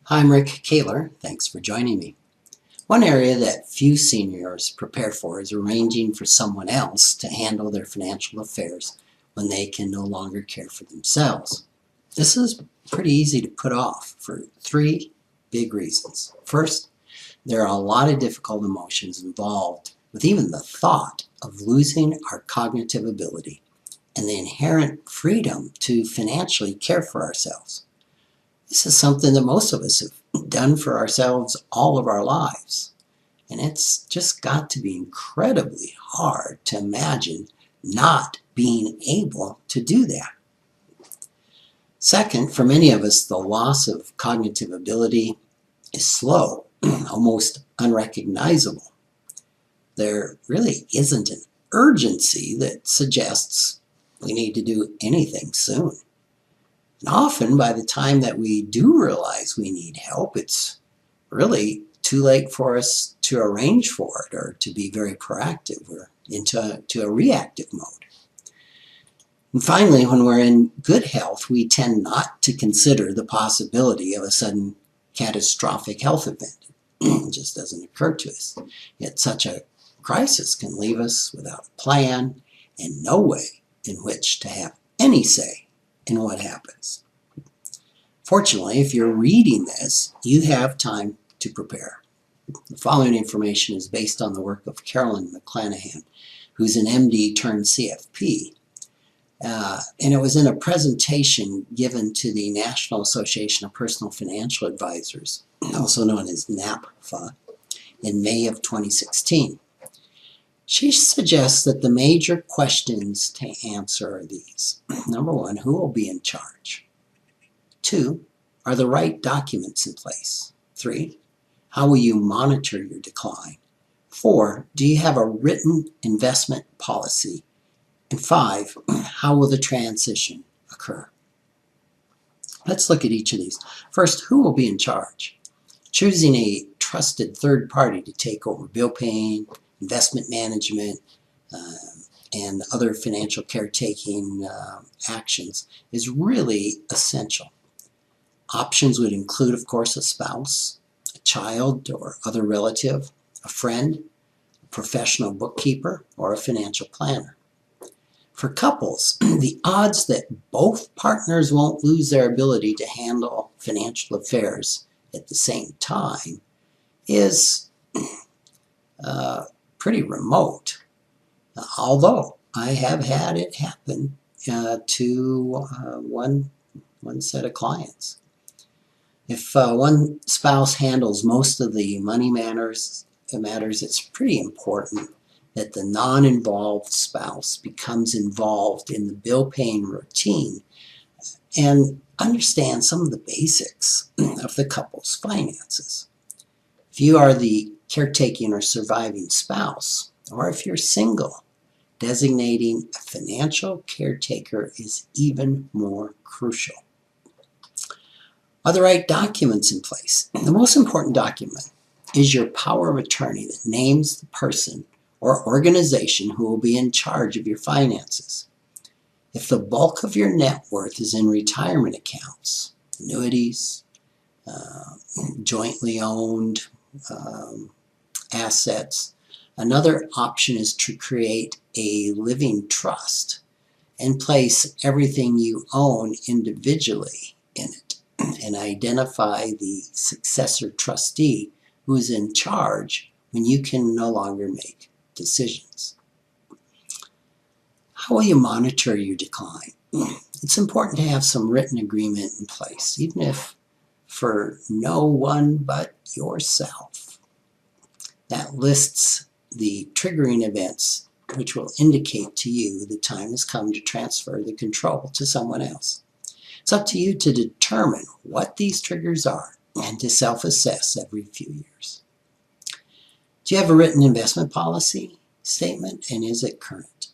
Hi, I'm Rick Kaler. Thanks for joining me. One area that few seniors prepare for is arranging for someone else to handle their financial affairs when they can no longer care for themselves. This is pretty easy to put off for three big reasons. First, there are a lot of difficult emotions involved with even the thought of losing our cognitive ability and the inherent freedom to financially care for ourselves. This is something that most of us have done for ourselves all of our lives. And it's just got to be incredibly hard to imagine not being able to do that. Second, for many of us, the loss of cognitive ability is slow, almost unrecognizable. There really isn't an urgency that suggests we need to do anything soon. And often, by the time that we do realize we need help, it's really too late for us to arrange for it or to be very proactive. We're into a reactive mode. And finally, when we're in good health, we tend not to consider the possibility of a sudden catastrophic health event. It just doesn't occur to us. Yet such a crisis can leave us without a plan and no way in which to have any say in what happens. Fortunately, if you're reading this, you have time to prepare. The following information is based on the work of Carolyn McClanahan, who's an MD turned CFP. And it was in a presentation given to the National Association of Personal Financial Advisors, also known as NAPFA, in May of 2016. She suggests that the major questions to answer are these. Number one, who will be in charge? 2, are the right documents in place? 3, how will you monitor your decline? 4, do you have a written investment policy? And 5, how will the transition occur? Let's look at each of these. First, who will be in charge? Choosing a trusted third party to take over bill paying, investment management, and other financial caretaking actions is really essential. Options would include, of course, a spouse, a child or other relative, a friend, a professional bookkeeper, or a financial planner. For couples, the odds that both partners won't lose their ability to handle financial affairs at the same time is pretty remote, although I have had it happen to one set of clients. If one spouse handles most of the money matters, it's pretty important that the non-involved spouse becomes involved in the bill-paying routine and understands some of the basics of the couple's finances. If you are the caretaking or surviving spouse, or if you're single, designating a financial caretaker is even more crucial. Are the right documents in place? The most important document is your power of attorney that names the person or organization who will be in charge of your finances. If the bulk of your net worth is in retirement accounts, annuities, jointly owned assets, another option is to create a living trust and place everything you own individually in it and identify the successor trustee who is in charge when you can no longer make decisions. How will you monitor your decline? It's important to have some written agreement in place, even if for no one but yourself. That lists the triggering events which will indicate to you the time has come to transfer the control to someone else. It's up to you to determine what these triggers are and to self-assess every few years. Do you have a written investment policy statement, and is it current?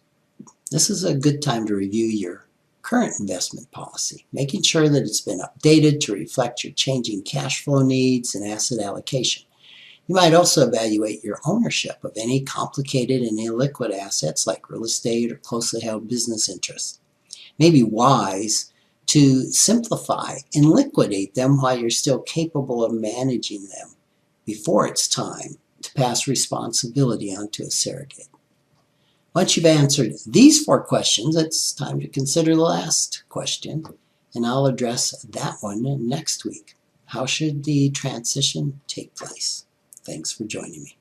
This is a good time to review your current investment policy, making sure that it's been updated to reflect your changing cash flow needs and asset allocation. You might also evaluate your ownership of any complicated and illiquid assets like real estate or closely held business interests. It may be wise to simplify and liquidate them while you're still capable of managing them before it's time to pass responsibility onto a surrogate. Once you've answered these 4 questions, it's time to consider the last question, and I'll address that one next week. How should the transition take place? Thanks for joining me.